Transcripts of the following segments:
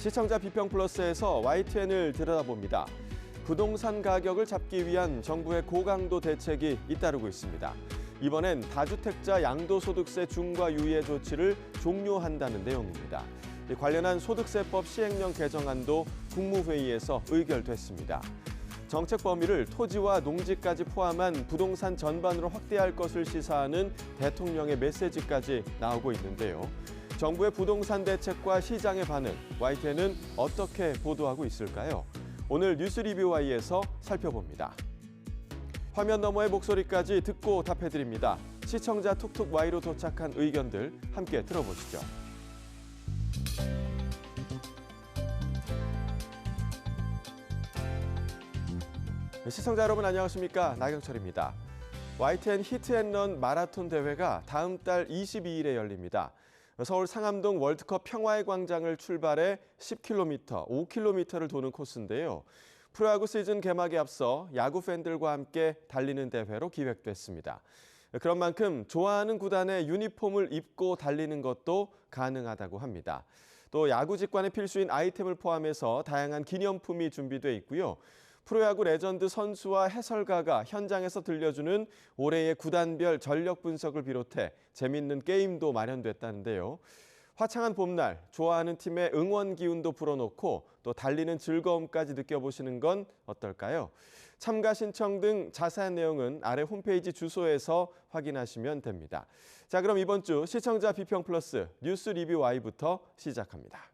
시청자 비평 플러스에서 YTN을 들여다봅니다. 부동산 가격을 잡기 위한 정부의 고강도 대책이 잇따르고 있습니다. 이번엔 다주택자 양도소득세 중과 유예 조치를 종료한다는 내용입니다. 관련한 소득세법 시행령 개정안도 국무회의에서 의결됐습니다. 정책 범위를 토지와 농지까지 포함한 부동산 전반으로 확대할 것을 시사하는 대통령의 메시지까지 나오고 있는데요. 정부의 부동산 대책과 시장의 반응, YTN은 어떻게 보도하고 있을까요? 오늘 뉴스 리뷰 Y에서 살펴봅니다. 화면 너머의 목소리까지 듣고 답해드립니다. 시청자 톡톡 Y로 도착한 의견들 함께 들어보시죠. 시청자 여러분 안녕하십니까? 나경철입니다. YTN 히트앤런 마라톤 대회가 다음 달 22일에 열립니다. 서울 상암동 월드컵 평화의 광장을 출발해 10km, 5km를 도는 코스인데요. 프로야구 시즌 개막에 앞서 야구 팬들과 함께 달리는 대회로 기획됐습니다. 그런 만큼 좋아하는 구단의 유니폼을 입고 달리는 것도 가능하다고 합니다. 또 야구 직관에 필수인 아이템을 포함해서 다양한 기념품이 준비돼 있고요. 프로야구 레전드 선수와 해설가가 현장에서 들려주는 올해의 구단별 전력 분석을 비롯해 재밌는 게임도 마련됐다는데요. 화창한 봄날, 좋아하는 팀의 응원 기운도 불어넣고 또 달리는 즐거움까지 느껴보시는 건 어떨까요? 참가 신청 등 자세한 내용은 아래 홈페이지 주소에서 확인하시면 됩니다. 자, 그럼 이번 주 시청자 비평 플러스 뉴스 리뷰 Y부터 시작합니다.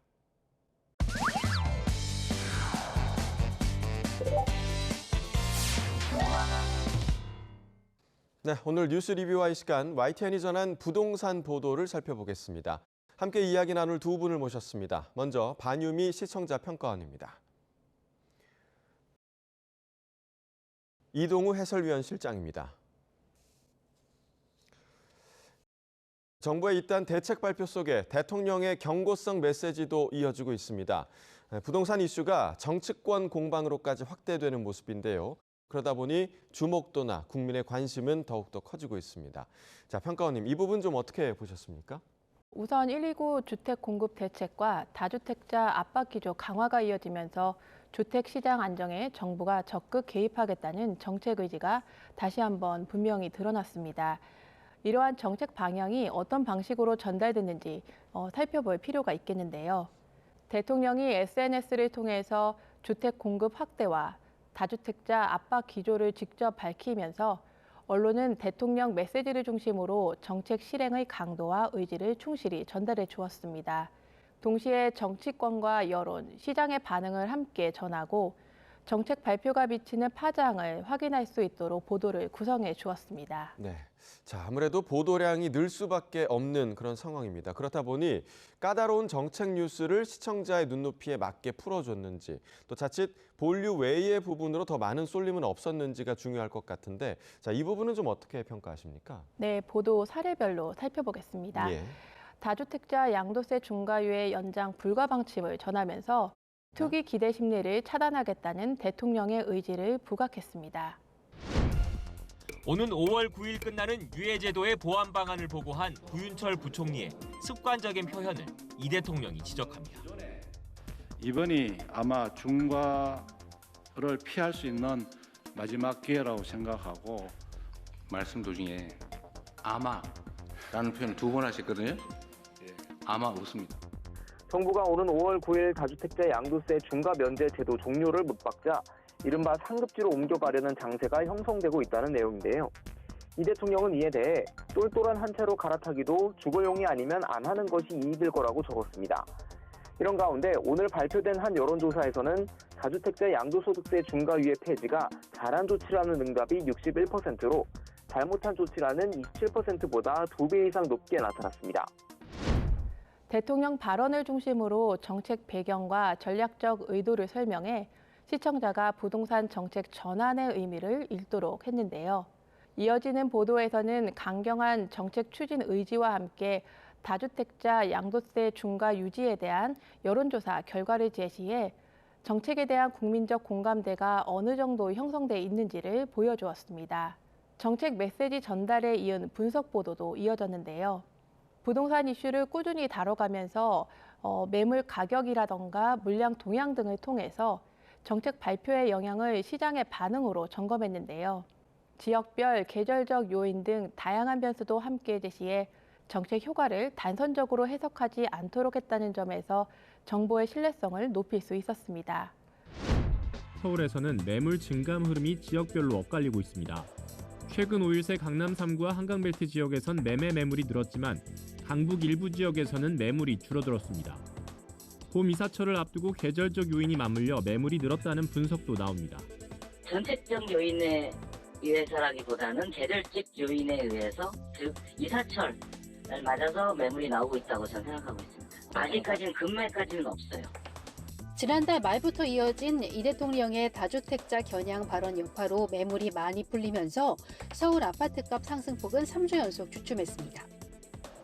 네, 오늘 뉴스 리뷰 Y 시간 YTN이 전한 부동산 보도를 살펴보겠습니다. 함께 이야기 나눌 두 분을 모셨습니다. 먼저 반유미 시청자 평가원입니다. 이동우 해설위원 실장입니다. 정부의 잇단 대책 발표 속에 대통령의 경고성 메시지도 이어지고 있습니다. 부동산 이슈가 정치권 공방으로까지 확대되는 모습인데요. 그러다 보니 주목도나 국민의 관심은 더욱더 커지고 있습니다. 자, 평가원님, 이 부분 좀 어떻게 보셨습니까? 우선 129 주택 공급 대책과 다주택자 압박 기조 강화가 이어지면서 주택 시장 안정에 정부가 적극 개입하겠다는 정책 의지가 다시 한번 분명히 드러났습니다. 이러한 정책 방향이 어떤 방식으로 전달됐는지 살펴볼 필요가 있겠는데요. 대통령이 SNS를 통해서 주택 공급 확대와 다주택자 압박 기조를 직접 밝히면서 언론은 대통령 메시지를 중심으로 정책 실행의 강도와 의지를 충실히 전달해 주었습니다. 동시에 정치권과 여론, 시장의 반응을 함께 전하고 정책 발표가 미치는 파장을 확인할 수 있도록 보도를 구성해 주었습니다. 네, 자, 아무래도 보도량이 늘 수밖에 없는 그런 상황입니다. 그렇다 보니 까다로운 정책 뉴스를 시청자의 눈높이에 맞게 풀어줬는지, 또 자칫 본류 외의 부분으로 더 많은 쏠림은 없었는지가 중요할 것 같은데, 자, 이 부분은 좀 어떻게 평가하십니까? 네, 보도 사례별로 살펴보겠습니다. 예. 다주택자 양도세 중과유예 연장 불가 방침을 전하면서 투기 기대 심리를 차단하겠다는 대통령의 의지를 부각했습니다. 오는 5월 9일 끝나는 유예제도의 보완 방안을 보고한 구윤철 부총리의 습관적인 표현을 이 대통령이 지적합니다. 이번이 아마 중과를 피할 수 있는 마지막 기회라고 생각하고 말씀 도중에 아마라는 표현을 2번 하셨거든요. 아마 웃습니다. 정부가 오는 5월 9일 다주택자 양도세 중과 면제 제도 종료를 못 박자 이른바 상급지로 옮겨가려는 장세가 형성되고 있다는 내용인데요. 이 대통령은 이에 대해 똘똘한 한 채로 갈아타기도 주거용이 아니면 안 하는 것이 이익일 거라고 적었습니다. 이런 가운데 오늘 발표된 한 여론조사에서는 다주택자 양도소득세 중과유예 폐지가 잘한 조치라는 응답이 61%로 잘못한 조치라는 27%보다 2배 이상 높게 나타났습니다. 대통령 발언을 중심으로 정책 배경과 전략적 의도를 설명해 시청자가 부동산 정책 전환의 의미를 읽도록 했는데요. 이어지는 보도에서는 강경한 정책 추진 의지와 함께 다주택자 양도세 중과 유지에 대한 여론조사 결과를 제시해 정책에 대한 국민적 공감대가 어느 정도 형성돼 있는지를 보여주었습니다. 정책 메시지 전달에 이은 분석 보도도 이어졌는데요. 부동산 이슈를 꾸준히 다뤄가면서 매물 가격이라던가 물량 동향 등을 통해서 정책 발표의 영향을 시장의 반응으로 점검했는데요. 지역별 계절적 요인 등 다양한 변수도 함께 제시해 정책 효과를 단선적으로 해석하지 않도록 했다는 점에서 정보의 신뢰성을 높일 수 있었습니다. 서울에서는 매물 증감 흐름이 지역별로 엇갈리고 있습니다. 최근 5일 새 강남 3구와 한강벨트 지역에선 매물이 늘었지만 강북 일부 지역에서는 매물이 줄어들었습니다. 봄 이사철을 앞두고 계절적 요인이 맞물려 매물이 늘었다는 분석도 나옵니다. 전체적 요인에 의해서라기보다는 계절적 요인에 의해서, 즉 이사철을 맞아서 매물이 나오고 있다고 저는 생각하고 있습니다. 아직까지는 급매까지는 없어요. 지난달 말부터 이어진 이 대통령의 다주택자 겨냥 발언 여파로 매물이 많이 풀리면서 서울 아파트값 상승폭은 3주 연속 주춤했습니다.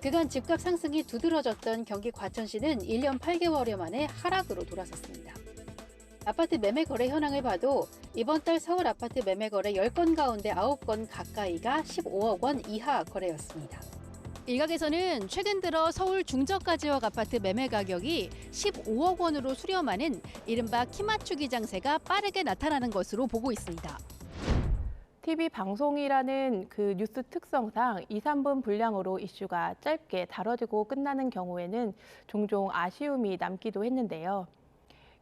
그간 집값 상승이 두드러졌던 경기 과천시는 1년 8개월여 만에 하락으로 돌아섰습니다. 아파트 매매 거래 현황을 봐도 이번 달 서울 아파트 매매 거래 10건 가운데 9건 가까이가 15억 원 이하 거래였습니다. 일각에서는 최근 들어 서울 중저가 지역 아파트 매매 가격이 15억 원으로 수렴하는 이른바 키 맞추기 장세가 빠르게 나타나는 것으로 보고 있습니다. TV 방송이라는 그 뉴스 특성상 2, 3분 분량으로 이슈가 짧게 다뤄지고 끝나는 경우에는 종종 아쉬움이 남기도 했는데요.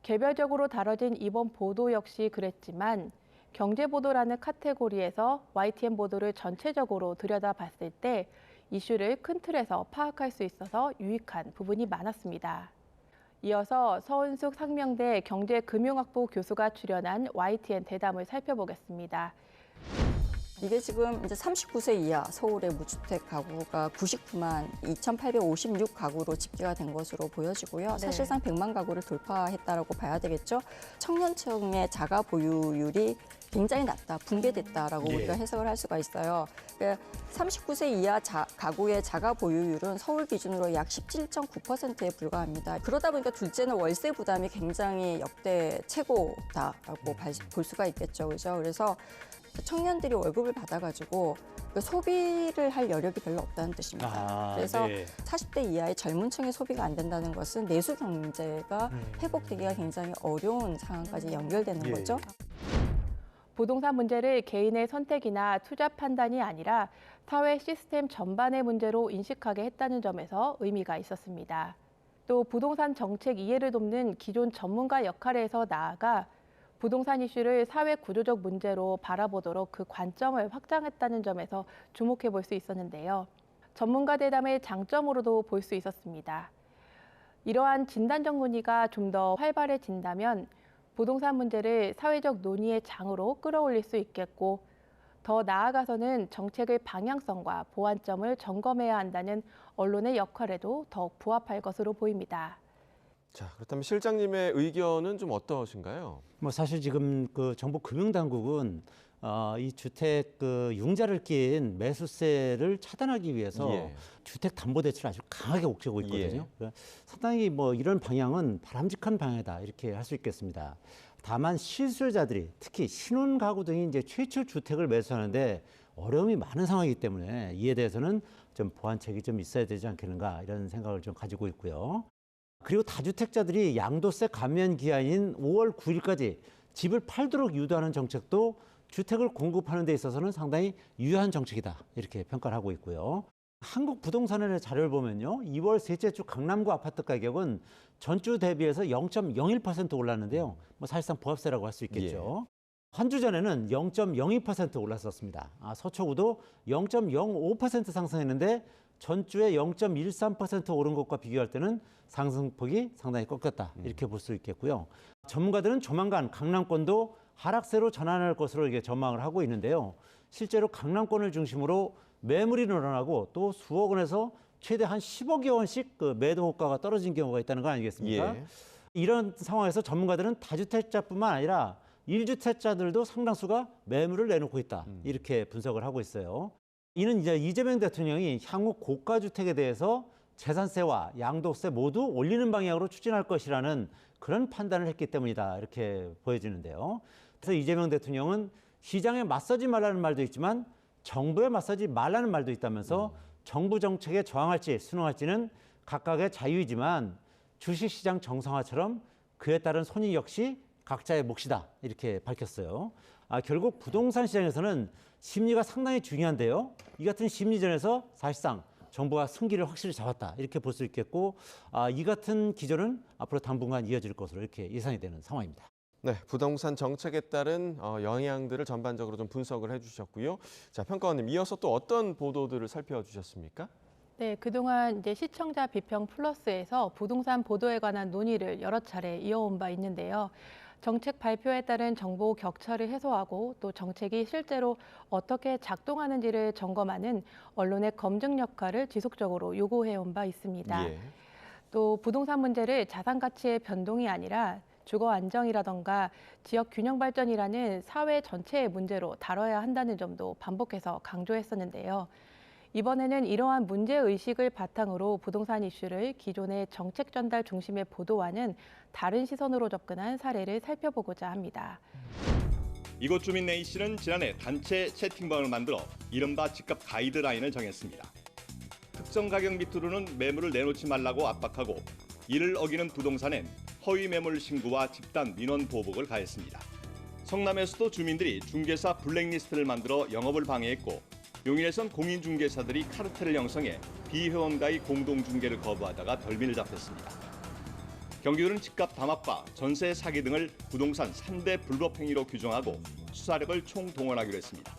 개별적으로 다뤄진 이번 보도 역시 그랬지만 경제보도라는 카테고리에서 YTN 보도를 전체적으로 들여다봤을 때 이슈를 큰 틀에서 파악할 수 있어서 유익한 부분이 많았습니다. 이어서 서은숙 상명대 경제금융학부 교수가 출연한 YTN 대담을 살펴보겠습니다. 이게 지금 이제 39세 이하 서울의 무주택 가구가 99만 2,856 가구로 집계가 된 것으로 보여지고요. 네. 사실상 100만 가구를 돌파했다라고 봐야 되겠죠. 청년층의 자가 보유율이 굉장히 낮다, 붕괴됐다라고 우리가 해석을 할 수가 있어요. 그러니까 39세 이하 가구의 자가 보유율은 서울 기준으로 약 17.9%에 불과합니다. 그러다 보니까 둘째는 월세 부담이 굉장히 역대 최고다라고 볼 수가 있겠죠. 그죠? 그래서 청년들이 월급을 받아가지고 소비를 할 여력이 별로 없다는 뜻입니다. 그래서 40대 이하의 젊은 층의 소비가 안 된다는 것은 내수 경제가 회복되기가 굉장히 어려운 상황까지 연결되는 거죠. 부동산 문제를 개인의 선택이나 투자 판단이 아니라 사회 시스템 전반의 문제로 인식하게 했다는 점에서 의미가 있었습니다. 또 부동산 정책 이해를 돕는 기존 전문가 역할에서 나아가 부동산 이슈를 사회 구조적 문제로 바라보도록 그 관점을 확장했다는 점에서 주목해 볼 수 있었는데요. 전문가 대담의 장점으로도 볼 수 있었습니다. 이러한 진단적 논의가 좀 더 활발해진다면 부동산 문제를 사회적 논의의 장으로 끌어올릴 수 있겠고, 더 나아가서는 정책의 방향성과 보완점을 점검해야 한다는 언론의 역할에도 더욱 부합할 것으로 보입니다. 자, 그렇다면 실장님의 의견은 좀 어떠신가요? 사실 지금 그 정부 금융당국은 이 주택 융자를 낀 매수세를 차단하기 위해서 주택담보대출을 아주 강하게 옥죄고 있거든요. 그러니까 상당히 이런 방향은 바람직한 방향이다 이렇게 할 수 있겠습니다. 다만 실수요자들이 특히 신혼가구 등이 이제 최초 주택을 매수하는데 어려움이 많은 상황이기 때문에 이에 대해서는 좀 보완책이 좀 있어야 되지 않겠는가 이런 생각을 좀 가지고 있고요. 그리고 다주택자들이 양도세 감면 기한인 5월 9일까지 집을 팔도록 유도하는 정책도 주택을 공급하는 데 있어서는 상당히 유효한 정책이다 이렇게 평가를 하고 있고요. 한국부동산원의 자료를 보면요. 2월 셋째 주 강남구 아파트 가격은 전주 대비해서 0.01% 올랐는데요. 사실상 보합세라고 할 수 있겠죠. 한 주 전에는 0.02% 올랐었습니다. 서초구도 0.05% 상승했는데 전주에 0.13% 오른 것과 비교할 때는 상승폭이 상당히 꺾였다 이렇게 볼 수 있겠고요. 전문가들은 조만간 강남권도 하락세로 전환할 것으로 이게 전망을 하고 있는데요. 실제로 강남권을 중심으로 매물이 늘어나고 또 수억 원에서 최대 한 10억여 원씩 그 매도 호가가 떨어진 경우가 있다는 거 아니겠습니까? 이런 상황에서 전문가들은 다주택자뿐만 아니라 1주택자들도 상당수가 매물을 내놓고 있다 이렇게 분석을 하고 있어요. 이는 이제 이재명 대통령이 향후 고가주택에 대해서 재산세와 양도세 모두 올리는 방향으로 추진할 것이라는 그런 판단을 했기 때문이다 이렇게 보여지는데요. 그래서 이재명 대통령은 시장에 맞서지 말라는 말도 있지만 정부에 맞서지 말라는 말도 있다면서 정부 정책에 저항할지 순응할지는 각각의 자유이지만 주식시장 정상화처럼 그에 따른 손익 역시 각자의 몫이다 이렇게 밝혔어요. 결국 부동산 시장에서는 심리가 상당히 중요한데요. 이 같은 심리전에서 사실상 정부가 승기를 확실히 잡았다 이렇게 볼 수 있겠고 이 같은 기조는 앞으로 당분간 이어질 것으로 이렇게 예상이 되는 상황입니다. 네, 부동산 정책에 따른 영향들을 전반적으로 좀 분석을 해주셨고요. 자, 평가원님 이어서 또 어떤 보도들을 살펴주셨습니까? 네, 그동안 이제 시청자 비평 플러스에서 부동산 보도에 관한 논의를 여러 차례 이어온 바 있는데요. 정책 발표에 따른 정보 격차를 해소하고 또 정책이 실제로 어떻게 작동하는지를 점검하는 언론의 검증 역할을 지속적으로 요구해온 바 있습니다. 예. 또 부동산 문제를 자산 가치의 변동이 아니라 주거 안정이라던가 지역 균형 발전이라는 사회 전체의 문제로 다뤄야 한다는 점도 반복해서 강조했었는데요. 이번에는 이러한 문제의식을 바탕으로 부동산 이슈를 기존의 정책 전달 중심의 보도와는 다른 시선으로 접근한 사례를 살펴보고자 합니다. 이곳 주민 A씨는 지난해 단체 채팅방을 만들어 이른바 집값 가이드라인을 정했습니다. 특정 가격 밑으로는 매물을 내놓지 말라고 압박하고 이를 어기는 부동산엔 허위 매물 신고와 집단 민원 보복을 가했습니다. 성남에서도 주민들이 중개사 블랙리스트를 만들어 영업을 방해했고 용인에선 공인중개사들이 카르텔을 형성해 비회원과의 공동중개를 거부하다가 별미를 잡혔습니다. 경기도는 집값 담합과 전세 사기 등을 부동산 3대 불법 행위로 규정하고 수사력을 총동원하기로 했습니다.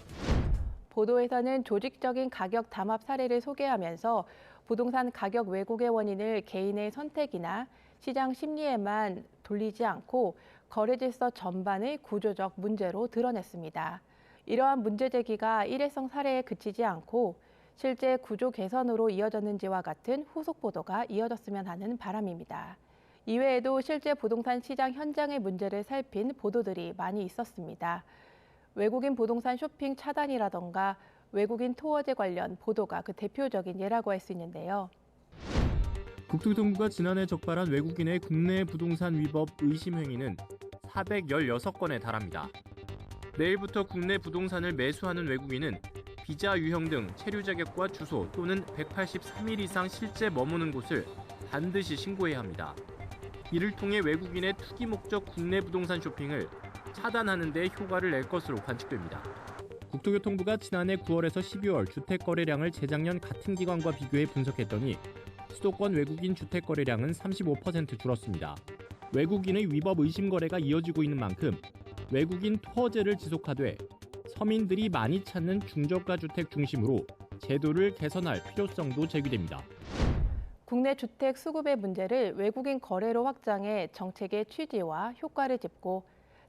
보도에서는 조직적인 가격 담합 사례를 소개하면서 부동산 가격 왜곡의 원인을 개인의 선택이나 시장 심리에만 돌리지 않고 거래 질서 전반의 구조적 문제로 드러냈습니다. 이러한 문제 제기가 일회성 사례에 그치지 않고 실제 구조 개선으로 이어졌는지와 같은 후속 보도가 이어졌으면 하는 바람입니다. 이외에도 실제 부동산 시장 현장의 문제를 살핀 보도들이 많이 있었습니다. 외국인 부동산 쇼핑 차단이라던가 외국인 토어제 관련 보도가 그 대표적인 예라고 할 수 있는데요. 국토교통부가 지난해 적발한 외국인의 국내 부동산 위법 의심 행위는 416건에 달합니다. 내일부터 국내 부동산을 매수하는 외국인은 비자 유형 등 체류 자격과 주소 또는 183일 이상 실제 머무는 곳을 반드시 신고해야 합니다. 이를 통해 외국인의 투기 목적 국내 부동산 쇼핑을 차단하는 데 효과를 낼 것으로 관측됩니다. 국토교통부가 지난해 9월에서 12월 주택 거래량을 재작년 같은 기간과 비교해 분석했더니 수도권 외국인 주택 거래량은 35% 줄었습니다. 외국인의 위법 의심 거래가 이어지고 있는 만큼 외국인 토어제를 지속하되 서민들이 많이 찾는 중저가 주택 중심으로 제도를 개선할 필요성도 제기됩니다. 국내 주택 수급의 문제를 외국인 거래로 확장해 정책의 취지와 효과를 짚고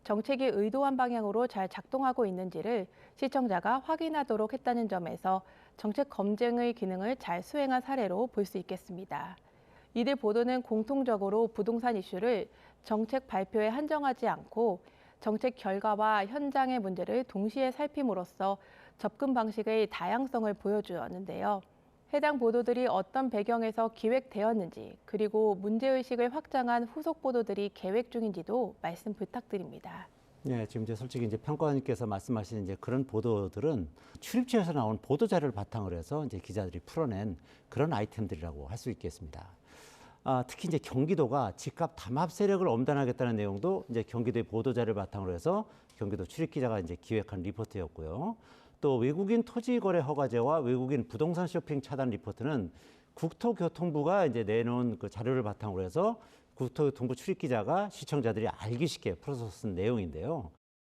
정책이 의도한 방향으로 잘 작동하고 있는지를 시청자가 확인하도록 했다는 점에서 정책 검증의 기능을 잘 수행한 사례로 볼 수 있겠습니다. 이들 보도는 공통적으로 부동산 이슈를 정책 발표에 한정하지 않고 정책 결과와 현장의 문제를 동시에 살핌으로써 접근 방식의 다양성을 보여주었는데요. 해당 보도들이 어떤 배경에서 기획되었는지 그리고 문제의식을 확장한 후속 보도들이 계획 중인지도 말씀 부탁드립니다. 네, 지금 솔직히 평가원님께서 말씀하신 그런 보도들은 출입처에서 나온 보도 자료를 바탕으로 해서 기자들이 풀어낸 그런 아이템들이라고 할 수 있겠습니다. 특히 경기도가 집값 담합 세력을 엄단하겠다는 내용도 경기도의 보도 자료를 바탕으로 해서 경기도 출입 기자가 기획한 리포트였고요. 또 외국인 토지 거래 허가제와 외국인 부동산 쇼핑 차단 리포트는 국토교통부가 내놓은 그 자료를 바탕으로 해서 국토교통부 출입 기자가 시청자들이 알기 쉽게 풀어서 쓴 내용인데요.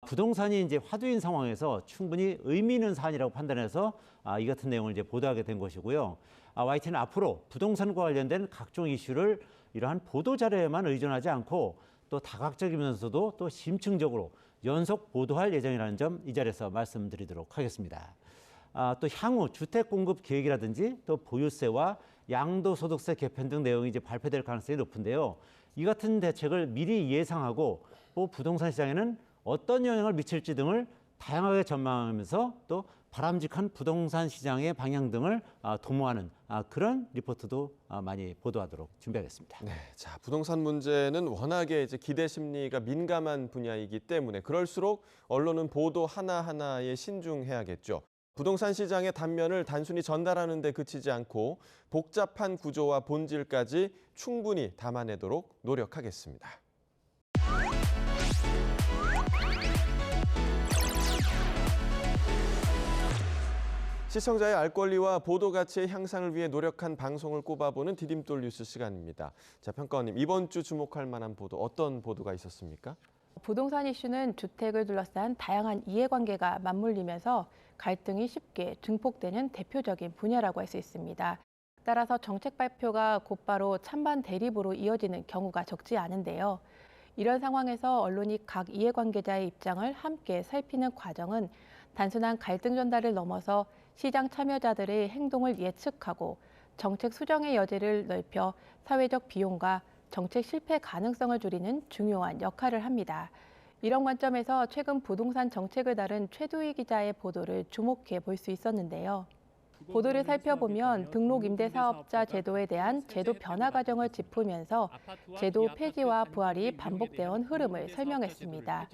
부동산이 화두인 상황에서 충분히 의미 있는 사안이라고 판단해서 이 같은 내용을 보도하게 된 것이고요. YT는 앞으로 부동산과 관련된 각종 이슈를 이러한 보도 자료에만 의존하지 않고 또 다각적이면서도 또 심층적으로 연속 보도할 예정이라는 점 이 자리에서 말씀드리도록 하겠습니다. 또 향후 주택 공급 계획이라든지 또 보유세와 양도소득세 개편 등 내용이 발표될 가능성이 높은데요. 이 같은 대책을 미리 예상하고 또 부동산 시장에는 어떤 영향을 미칠지 등을 다양하게 전망하면서 또 바람직한 부동산 시장의 방향 등을 도모하는 그런 리포트도 많이 보도하도록 준비하겠습니다. 네, 자, 부동산 문제는 워낙에 기대 심리가 민감한 분야이기 때문에 그럴수록 언론은 보도 하나하나에 신중해야겠죠. 부동산 시장의 단면을 단순히 전달하는 데 그치지 않고 복잡한 구조와 본질까지 충분히 담아내도록 노력하겠습니다. 시청자의 알 권리와 보도 가치의 향상을 위해 노력한 방송을 꼽아보는 디딤돌 뉴스 시간입니다. 자, 평가원님, 이번 주 주목할 만한 보도, 어떤 보도가 있었습니까? 부동산 이슈는 주택을 둘러싼 다양한 이해관계가 맞물리면서 갈등이 쉽게 증폭되는 대표적인 분야라고 할 수 있습니다. 따라서 정책 발표가 곧바로 찬반 대립으로 이어지는 경우가 적지 않은데요. 이런 상황에서 언론이 각 이해관계자의 입장을 함께 살피는 과정은 단순한 갈등 전달을 넘어서 시장 참여자들의 행동을 예측하고 정책 수정의 여지를 넓혀 사회적 비용과 정책 실패 가능성을 줄이는 중요한 역할을 합니다. 이런 관점에서 최근 부동산 정책을 다룬 최두희 기자의 보도를 주목해 볼 수 있었는데요. 보도를 살펴보면 등록 임대사업자 제도에 대한 제도 변화 과정을 짚으면서 제도 폐지와 부활이 반복되어 온 흐름을 설명했습니다.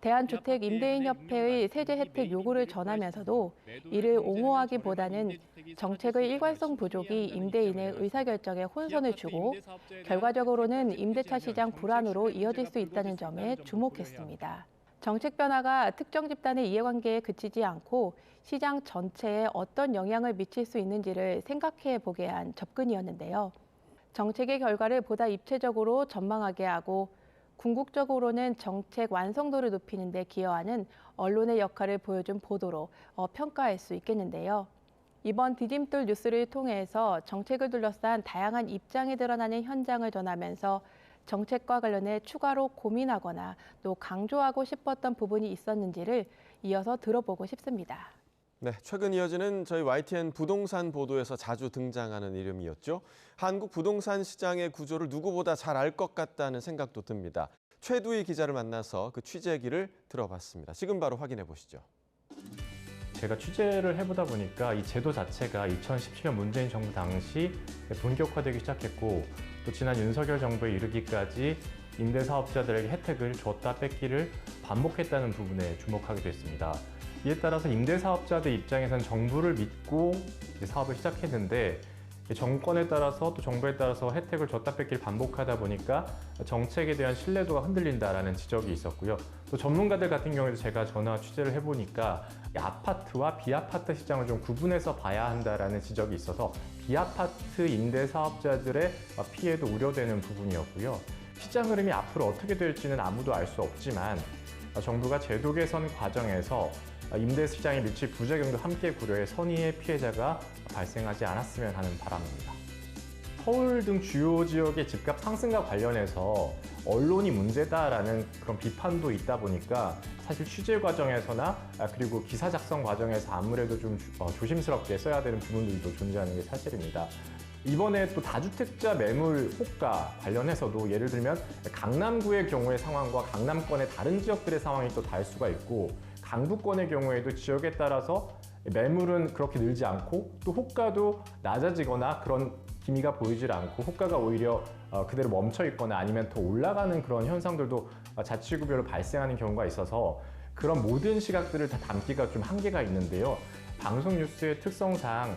대한주택임대인협회의 세제 혜택 요구를 전하면서도 이를 옹호하기보다는 정책의 일관성 부족이 임대인의 의사결정에 혼선을 주고 결과적으로는 임대차 시장 불안으로 이어질 수 있다는 점에 주목했습니다. 정책 변화가 특정 집단의 이해관계에 그치지 않고 시장 전체에 어떤 영향을 미칠 수 있는지를 생각해 보게 한 접근이었는데요. 정책의 결과를 보다 입체적으로 전망하게 하고 궁극적으로는 정책 완성도를 높이는 데 기여하는 언론의 역할을 보여준 보도로 평가할 수 있겠는데요. 이번 디딤돌 뉴스를 통해서 정책을 둘러싼 다양한 입장이 드러나는 현장을 전하면서 정책과 관련해 추가로 고민하거나 또 강조하고 싶었던 부분이 있었는지를 이어서 들어보고 싶습니다. 네, 최근 이어지는 저희 YTN 부동산 보도에서 자주 등장하는 이름이었죠. 한국 부동산 시장의 구조를 누구보다 잘 알 것 같다는 생각도 듭니다. 최두희 기자를 만나서 그 취재기를 들어봤습니다. 지금 바로 확인해 보시죠. 제가 취재를 해보다 보니까 이 제도 자체가 2017년 문재인 정부 당시 본격화되기 시작했고 또 지난 윤석열 정부에 이르기까지 임대사업자들에게 혜택을 줬다 뺏기를 반복했다는 부분에 주목하게 됐습니다. 이에 따라서 임대사업자들 입장에서는 정부를 믿고 사업을 시작했는데 정권에 따라서 또 정부에 따라서 혜택을 줬다 뺏기를 반복하다 보니까 정책에 대한 신뢰도가 흔들린다라는 지적이 있었고요. 또 전문가들 같은 경우에도 제가 전화 취재를 해보니까 아파트와 비아파트 시장을 좀 구분해서 봐야 한다라는 지적이 있어서 비아파트 임대사업자들의 피해도 우려되는 부분이었고요. 시장 흐름이 앞으로 어떻게 될지는 아무도 알 수 없지만 정부가 제도 개선 과정에서 임대시장에 미칠 부작용도 함께 고려해 선의의 피해자가 발생하지 않았으면 하는 바람입니다. 서울 등 주요 지역의 집값 상승과 관련해서 언론이 문제다라는 그런 비판도 있다 보니까 사실 취재 과정에서나 그리고 기사 작성 과정에서 아무래도 좀 조심스럽게 써야 되는 부분들도 존재하는 게 사실입니다. 이번에 또 다주택자 매물 호가 관련해서도 예를 들면 강남구의 경우의 상황과 강남권의 다른 지역들의 상황이 또 다를 수가 있고 강북권의 경우에도 지역에 따라서 매물은 그렇게 늘지 않고 또 호가도 낮아지거나 그런 기미가 보이질 않고 호가가 오히려 그대로 멈춰 있거나 아니면 더 올라가는 그런 현상들도 자치구별로 발생하는 경우가 있어서 그런 모든 시각들을 다 담기가 좀 한계가 있는데요. 방송 뉴스의 특성상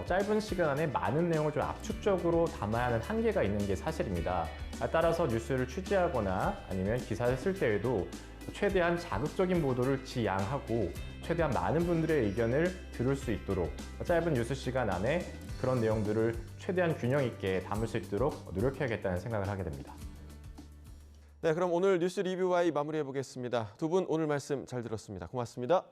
짧은 시간 안에 많은 내용을 좀 압축적으로 담아야 하는 한계가 있는 게 사실입니다. 따라서 뉴스를 취재하거나 아니면 기사를 쓸 때에도 최대한 자극적인 보도를 지양하고 최대한 많은 분들의 의견을 들을 수 있도록 짧은 뉴스 시간 안에 그런 내용들을 최대한 균형 있게 담을 수 있도록 노력해야겠다는 생각을 하게 됩니다. 네, 그럼 오늘 뉴스 리뷰와이 마무리해 보겠습니다. 두 분 오늘 말씀 잘 들었습니다. 고맙습니다.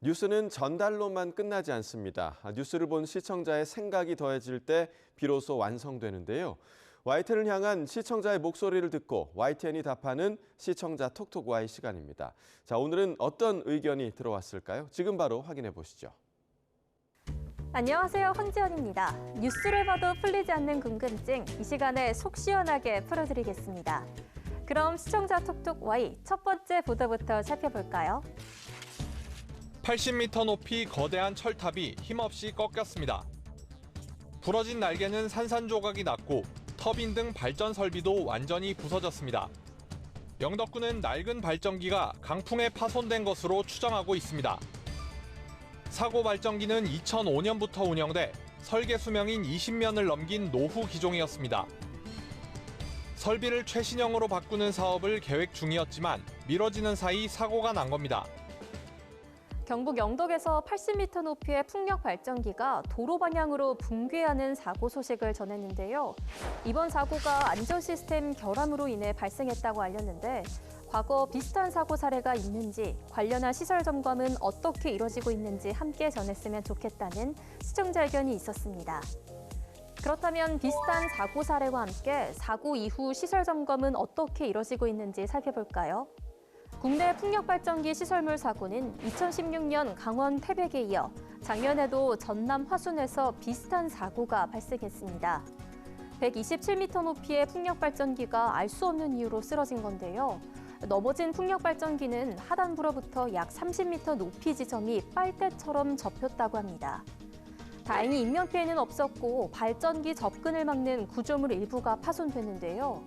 뉴스는 전달로만 끝나지 않습니다. 뉴스를 본 시청자의 생각이 더해질 때 비로소 완성되는데요. YTN을 향한 시청자의 목소리를 듣고 YTN이 답하는 시청자 톡톡 Y 시간입니다. 자, 오늘은 어떤 의견이 들어왔을까요? 지금 바로 확인해 보시죠. 안녕하세요, 황지연입니다. 뉴스를 봐도 풀리지 않는 궁금증, 이 시간에 속 시원하게 풀어드리겠습니다. 그럼 시청자 톡톡 Y 첫 번째 보도부터 살펴볼까요? 80m 높이 거대한 철탑이 힘없이 꺾였습니다. 부러진 날개는 산산조각이 났고 터빈 등 발전 설비도 완전히 부서졌습니다. 영덕군은 낡은 발전기가 강풍에 파손된 것으로 추정하고 있습니다. 사고 발전기는 2005년부터 운영돼 설계 수명인 20년을 넘긴 노후 기종이었습니다. 설비를 최신형으로 바꾸는 사업을 계획 중이었지만 미뤄지는 사이 사고가 난 겁니다. 경북 영덕에서 80m 높이의 풍력 발전기가 도로 방향으로 붕괴하는 사고 소식을 전했는데요. 이번 사고가 안전 시스템 결함으로 인해 발생했다고 알렸는데 과거 비슷한 사고 사례가 있는지 관련한 시설 점검은 어떻게 이뤄지고 있는지 함께 전했으면 좋겠다는 시청자 의견이 있었습니다. 그렇다면 비슷한 사고 사례와 함께 사고 이후 시설 점검은 어떻게 이뤄지고 있는지 살펴볼까요? 국내 풍력발전기 시설물 사고는 2016년 강원 태백에 이어 작년에도 전남 화순에서 비슷한 사고가 발생했습니다. 127m 높이의 풍력발전기가 알 수 없는 이유로 쓰러진 건데요. 넘어진 풍력발전기는 하단부로부터 약 30m 높이 지점이 빨대처럼 접혔다고 합니다. 다행히 인명피해는 없었고 발전기 접근을 막는 구조물 일부가 파손됐는데요.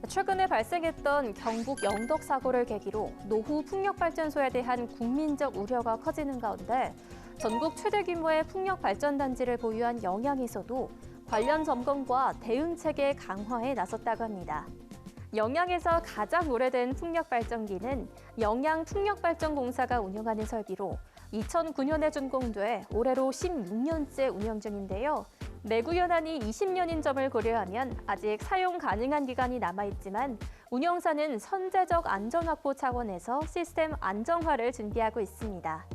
최근에 발생했던 경북 영덕 사고를 계기로 노후 풍력발전소에 대한 국민적 우려가 커지는 가운데 전국 최대 규모의 풍력발전단지를 보유한 영양에서도 관련 점검과 대응 체계 강화에 나섰다고 합니다. 영양에서 가장 오래된 풍력발전기는 영양풍력발전공사가 운영하는 설비로 2009년에 준공돼 올해로 16년째 운영 중인데요. 내구 연한이 20년인 점을 고려하면 아직 사용 가능한 기간이 남아있지만 운영사는 선제적 안전 확보 차원에서 시스템 안정화를 준비하고 있습니다.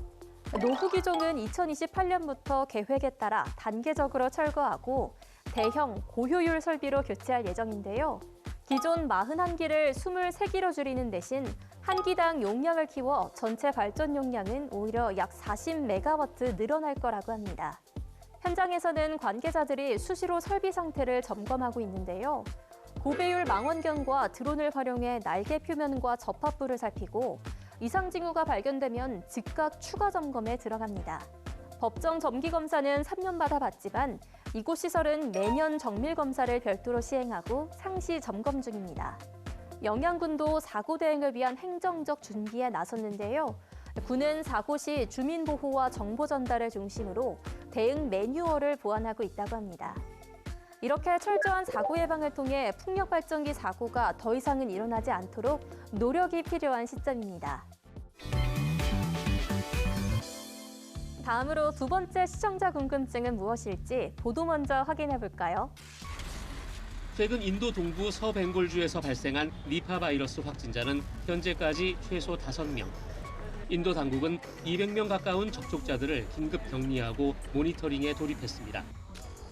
노후 기종은 2028년부터 계획에 따라 단계적으로 철거하고 대형 고효율 설비로 교체할 예정인데요. 기존 41기를 23기로 줄이는 대신 한 기당 용량을 키워 전체 발전 용량은 오히려 약 40메가와트 늘어날 거라고 합니다. 현장에서는 관계자들이 수시로 설비 상태를 점검하고 있는데요. 고배율 망원경과 드론을 활용해 날개 표면과 접합부를 살피고 이상 징후가 발견되면 즉각 추가 점검에 들어갑니다. 법정 정기 검사는 3년마다 받지만 이곳 시설은 매년 정밀 검사를 별도로 시행하고 상시 점검 중입니다. 영양군도 사고 대응을 위한 행정적 준비에 나섰는데요. 군은 사고 시 주민 보호와 정보 전달을 중심으로 대응 매뉴얼을 보완하고 있다고 합니다. 이렇게 철저한 사고 예방을 통해 풍력 발전기 사고가 더 이상은 일어나지 않도록 노력이 필요한 시점입니다. 다음으로 두 번째 시청자 궁금증은 무엇일지 보도 먼저 확인해 볼까요? 최근 인도 동부 서벵골주에서 발생한 니파 바이러스 확진자는 현재까지 최소 5명. 인도 당국은 200명 가까운 접촉자들을 긴급 격리하고 모니터링에 돌입했습니다.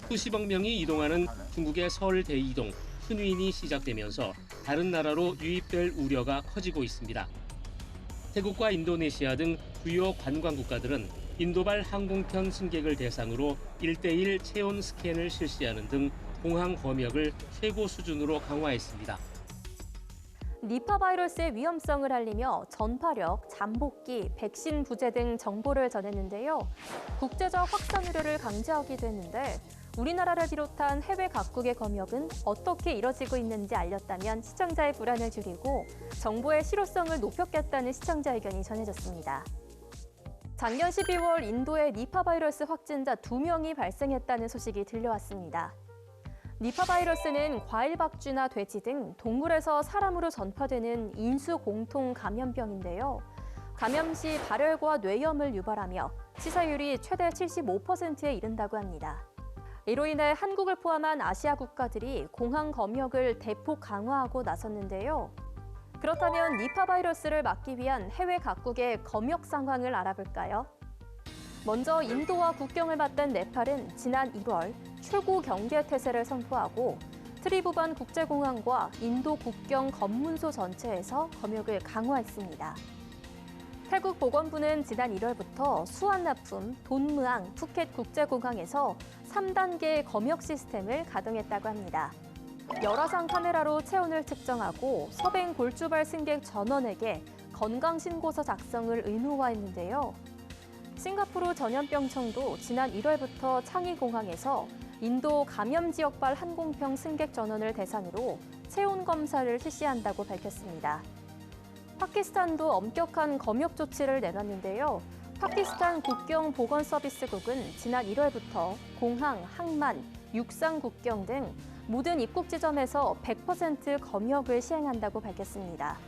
수십억 명이 이동하는 중국의 서울 대이동, 순위인이 시작되면서 다른 나라로 유입될 우려가 커지고 있습니다. 태국과 인도네시아 등 주요 관광 국가들은 인도발 항공편 승객을 대상으로 1:1 체온 스캔을 실시하는 등 공항 검역을 최고 수준으로 강화했습니다. 니파 바이러스의 위험성을 알리며 전파력, 잠복기, 백신 부재 등 정보를 전했는데요. 국제적 확산 우려를 강조하기도 했는데 우리나라를 비롯한 해외 각국의 검역은 어떻게 이뤄지고 있는지 알렸다면 시청자의 불안을 줄이고 정보의 실효성을 높였겠다는 시청자 의견이 전해졌습니다. 작년 12월 인도에 니파 바이러스 확진자 2명이 발생했다는 소식이 들려왔습니다. 니파 바이러스는 과일박쥐나 돼지 등 동물에서 사람으로 전파되는 인수 공통 감염병인데요. 감염 시 발열과 뇌염을 유발하며 치사율이 최대 75%에 이른다고 합니다. 이로 인해 한국을 포함한 아시아 국가들이 공항 검역을 대폭 강화하고 나섰는데요. 그렇다면 니파 바이러스를 막기 위한 해외 각국의 검역 상황을 알아볼까요? 먼저 인도와 국경을 맞댄 네팔은 지난 1월 최고 경계 태세를 선포하고 트리부반 국제공항과 인도 국경 검문소 전체에서 검역을 강화했습니다. 태국 보건부는 지난 1월부터 수완나품, 돈무앙, 푸켓 국제공항에서 3단계 검역 시스템을 가동했다고 합니다. 열화상 카메라로 체온을 측정하고 서뱅 골주발 승객 전원에게 건강신고서 작성을 의무화했는데요. 싱가포르 전염병청도 지난 1월부터 창의공항에서 인도 감염 지역발 항공편 승객 전원을 대상으로 체온 검사를 실시한다고 밝혔습니다. 파키스탄도 엄격한 검역 조치를 내놨는데요. 파키스탄 국경보건서비스국은 지난 1월부터 공항, 항만, 육상 국경 등 모든 입국 지점에서 100% 검역을 시행한다고 밝혔습니다.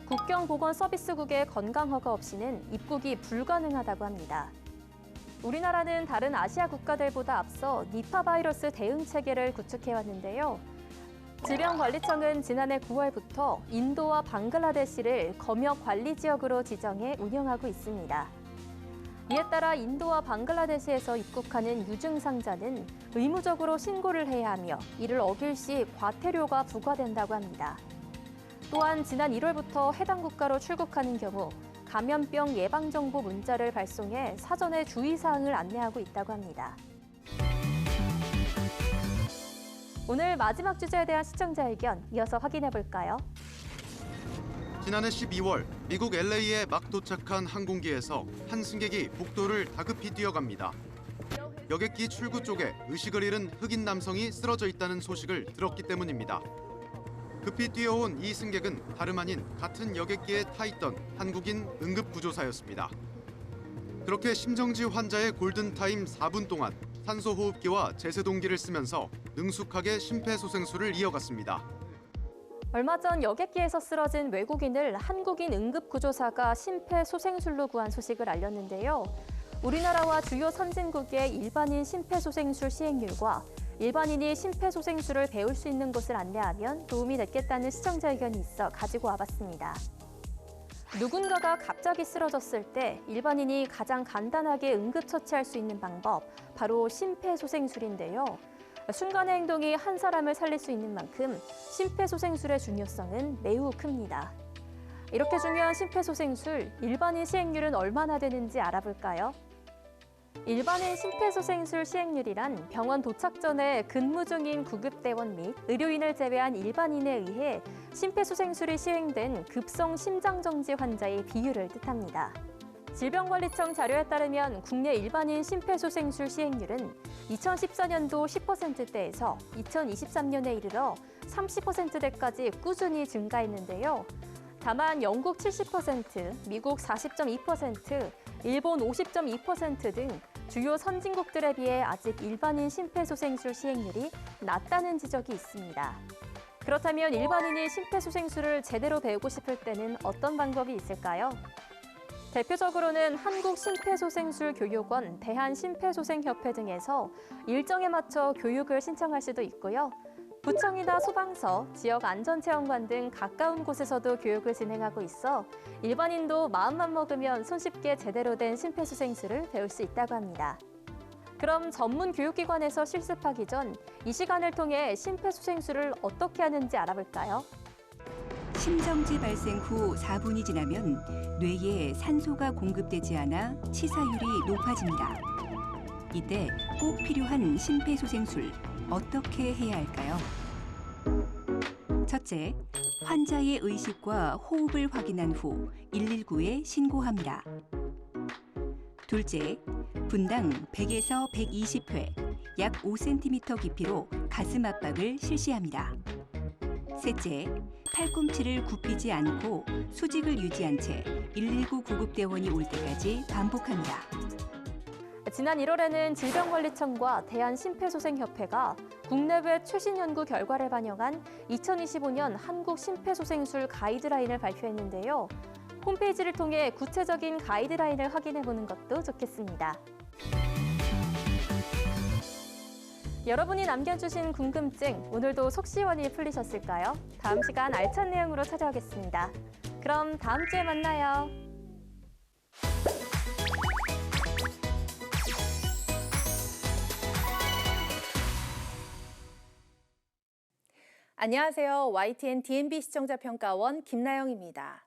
국경보건서비스국의 건강허가 없이는 입국이 불가능하다고 합니다. 우리나라는 다른 아시아 국가들보다 앞서 니파 바이러스 대응 체계를 구축해왔는데요. 질병관리청은 지난해 9월부터 인도와 방글라데시를 검역 관리 지역으로 지정해 운영하고 있습니다. 이에 따라 인도와 방글라데시에서 입국하는 유증상자는 의무적으로 신고를 해야 하며 이를 어길 시 과태료가 부과된다고 합니다. 또한 지난 1월부터 해당 국가로 출국하는 경우 감염병 예방정보 문자를 발송해 사전에 주의사항을 안내하고 있다고 합니다. 오늘 마지막 주제에 대한 시청자 의견 이어서 확인해 볼까요? 지난해 12월 미국 LA에 막 도착한 항공기에서 한 승객이 복도를 다급히 뛰어갑니다. 여객기 출구 쪽에 의식을 잃은 흑인 남성이 쓰러져 있다는 소식을 들었기 때문입니다. 급히 뛰어온 이 승객은 다름 아닌 같은 여객기에 타 있던 한국인 응급구조사였습니다. 그렇게 심정지 환자의 골든타임 4분 동안 산소호흡기와 제세동기를 쓰면서 능숙하게 심폐소생술을 이어갔습니다. 얼마 전 여객기에서 쓰러진 외국인을 한국인 응급구조사가 심폐소생술로 구한 소식을 알렸는데요. 우리나라와 주요 선진국의 일반인 심폐소생술 시행률과 일반인이 심폐소생술을 배울 수 있는 곳을 안내하면 도움이 됐겠다는 시청자 의견이 있어 가지고 와봤습니다. 누군가가 갑자기 쓰러졌을 때 일반인이 가장 간단하게 응급처치할 수 있는 방법, 바로 심폐소생술인데요. 순간의 행동이 한 사람을 살릴 수 있는 만큼 심폐소생술의 중요성은 매우 큽니다. 이렇게 중요한 심폐소생술, 일반인 시행률은 얼마나 되는지 알아볼까요? 일반인 심폐소생술 시행률이란 병원 도착 전에 근무 중인 구급대원 및 의료인을 제외한 일반인에 의해 심폐소생술이 시행된 급성 심장정지 환자의 비율을 뜻합니다. 질병관리청 자료에 따르면 국내 일반인 심폐소생술 시행률은 2014년도 10%대에서 2023년에 이르러 30%대까지 꾸준히 증가했는데요. 다만 영국 70%, 미국 40.2%, 일본 50.2% 등 주요 선진국들에 비해 아직 일반인 심폐소생술 시행률이 낮다는 지적이 있습니다. 그렇다면 일반인이 심폐소생술을 제대로 배우고 싶을 때는 어떤 방법이 있을까요? 대표적으로는 한국심폐소생술교육원, 대한심폐소생협회 등에서 일정에 맞춰 교육을 신청할 수도 있고요. 구청이나 소방서, 지역안전체험관 등 가까운 곳에서도 교육을 진행하고 있어 일반인도 마음만 먹으면 손쉽게 제대로 된 심폐소생술을 배울 수 있다고 합니다. 그럼 전문 교육기관에서 실습하기 전 이 시간을 통해 심폐소생술을 어떻게 하는지 알아볼까요? 심정지 발생 후 4분이 지나면 뇌에 산소가 공급되지 않아 치사율이 높아집니다. 이때 꼭 필요한 심폐소생술, 어떻게 해야 할까요? 첫째, 환자의 의식과 호흡을 확인한 후 119에 신고합니다. 둘째, 분당 100에서 120회, 약 5cm 깊이로 가슴 압박을 실시합니다. 셋째, 팔꿈치를 굽히지 않고 수직을 유지한 채 119 구급대원이 올 때까지 반복합니다. 지난 1월에는 질병관리청과 대한심폐소생협회가 국내외 최신 연구 결과를 반영한 2025년 한국 심폐소생술 가이드라인을 발표했는데요. 홈페이지를 통해 구체적인 가이드라인을 확인해보는 것도 좋겠습니다. 여러분이 남겨주신 궁금증, 오늘도 속 시원히 풀리셨을까요? 다음 시간 알찬 내용으로 찾아오겠습니다. 그럼 다음 주에 만나요. 안녕하세요. YTN DMB 시청자평가원 김나영입니다.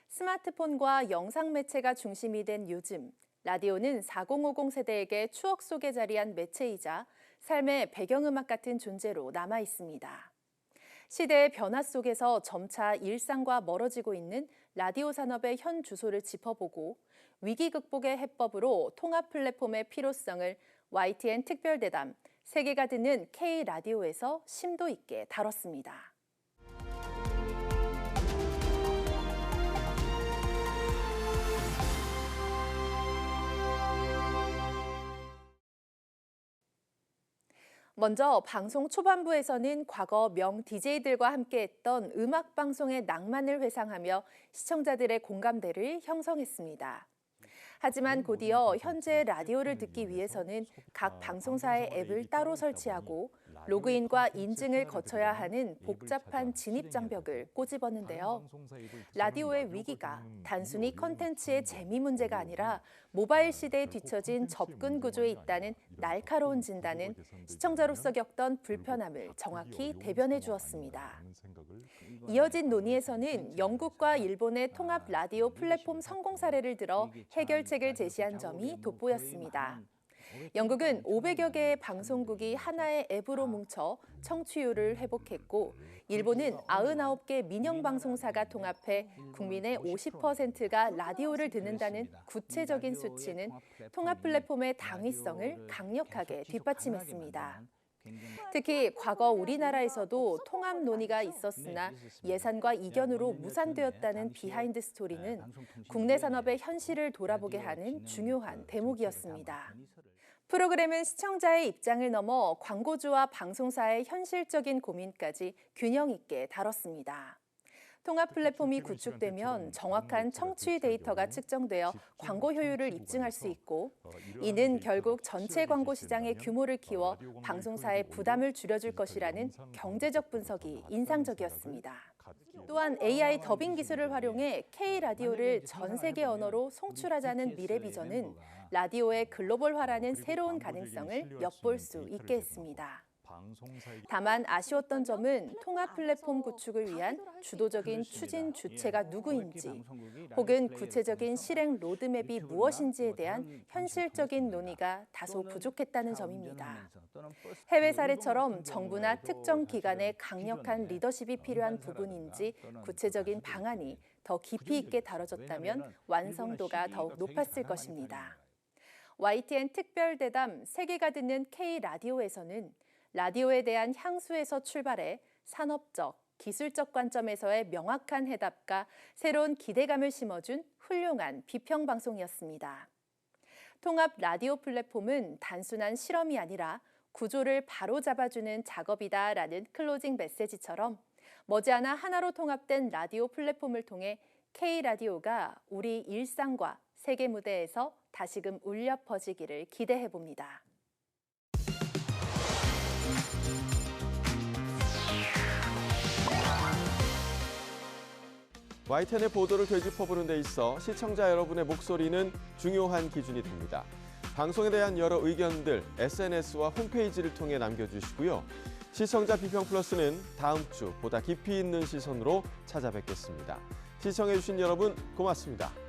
스마트폰과 영상 매체가 중심이 된 요즘, 라디오는 4050 세대에게 추억 속에 자리한 매체이자 삶의 배경음악 같은 존재로 남아 있습니다. 시대의 변화 속에서 점차 일상과 멀어지고 있는 라디오 산업의 현 주소를 짚어보고 위기 극복의 해법으로 통합 플랫폼의 필요성을 YTN 특별대담 세계가 듣는 K라디오에서 심도 있게 다뤘습니다. 먼저 방송 초반부에서는 과거 명 DJ들과 함께했던 음악방송의 낭만을 회상하며 시청자들의 공감대를 형성했습니다. 하지만 곧이어 현재 라디오를 듣기 위해서는 각 방송사의 앱을 따로 설치하고 로그인과 인증을 거쳐야 하는 복잡한 진입 장벽을 꼬집었는데요. 라디오의 위기가 단순히 컨텐츠의 재미 문제가 아니라 모바일 시대에 뒤처진 접근 구조에 있다는 날카로운 진단은 시청자로서 겪던 불편함을 정확히 대변해 주었습니다. 이어진 논의에서는 영국과 일본의 통합 라디오 플랫폼 성공 사례를 들어 해결책을 제시한 점이 돋보였습니다. 영국은 500여 개의 방송국이 하나의 앱으로 뭉쳐 청취율을 회복했고, 일본은 99개 민영 방송사가 통합해 국민의 50%가 라디오를 듣는다는 구체적인 수치는 통합 플랫폼의 당위성을 강력하게 뒷받침했습니다. 특히 과거 우리나라에서도 통합 논의가 있었으나 예산과 이견으로 무산되었다는 비하인드 스토리는 국내 산업의 현실을 돌아보게 하는 중요한 대목이었습니다. 프로그램은 시청자의 입장을 넘어 광고주와 방송사의 현실적인 고민까지 균형 있게 다뤘습니다. 통합 플랫폼이 구축되면 정확한 청취 데이터가 측정되어 광고 효율을 입증할 수 있고, 이는 결국 전체 광고 시장의 규모를 키워 방송사의 부담을 줄여줄 것이라는 경제적 분석이 인상적이었습니다. 또한 AI 더빙 기술을 활용해 K라디오를 전 세계 언어로 송출하자는 미래 비전은 라디오의 글로벌화라는 새로운 가능성을 엿볼 수 있게 했습니다. 다만 아쉬웠던 점은 통합 플랫폼 구축을 위한 주도적인 추진 주체가 누구인지, 혹은 구체적인 실행 로드맵이 무엇인지에 대한 현실적인 논의가 다소 부족했다는 점입니다. 해외 사례처럼 정부나 특정 기관의 강력한 리더십이 필요한 부분인지 구체적인 방안이 더 깊이 있게 다뤄졌다면 완성도가 더욱 높았을 것입니다. YTN 특별대담 세계가 듣는 K라디오에서는 라디오에 대한 향수에서 출발해 산업적, 기술적 관점에서의 명확한 해답과 새로운 기대감을 심어준 훌륭한 비평방송이었습니다. 통합 라디오 플랫폼은 단순한 실험이 아니라 구조를 바로 잡아주는 작업이다라는 클로징 메시지처럼 머지않아 하나로 통합된 라디오 플랫폼을 통해 K라디오가 우리 일상과 세계 무대에서 다시금 울려 퍼지기를 기대해봅니다. YTN의 보도를 되짚어보는 데 있어 시청자 여러분의 목소리는 중요한 기준이 됩니다. 방송에 대한 여러 의견들 SNS와 홈페이지를 통해 남겨주시고요. 시청자 비평 플러스는 다음 주 보다 깊이 있는 시선으로 찾아뵙겠습니다. 시청해주신 여러분 고맙습니다.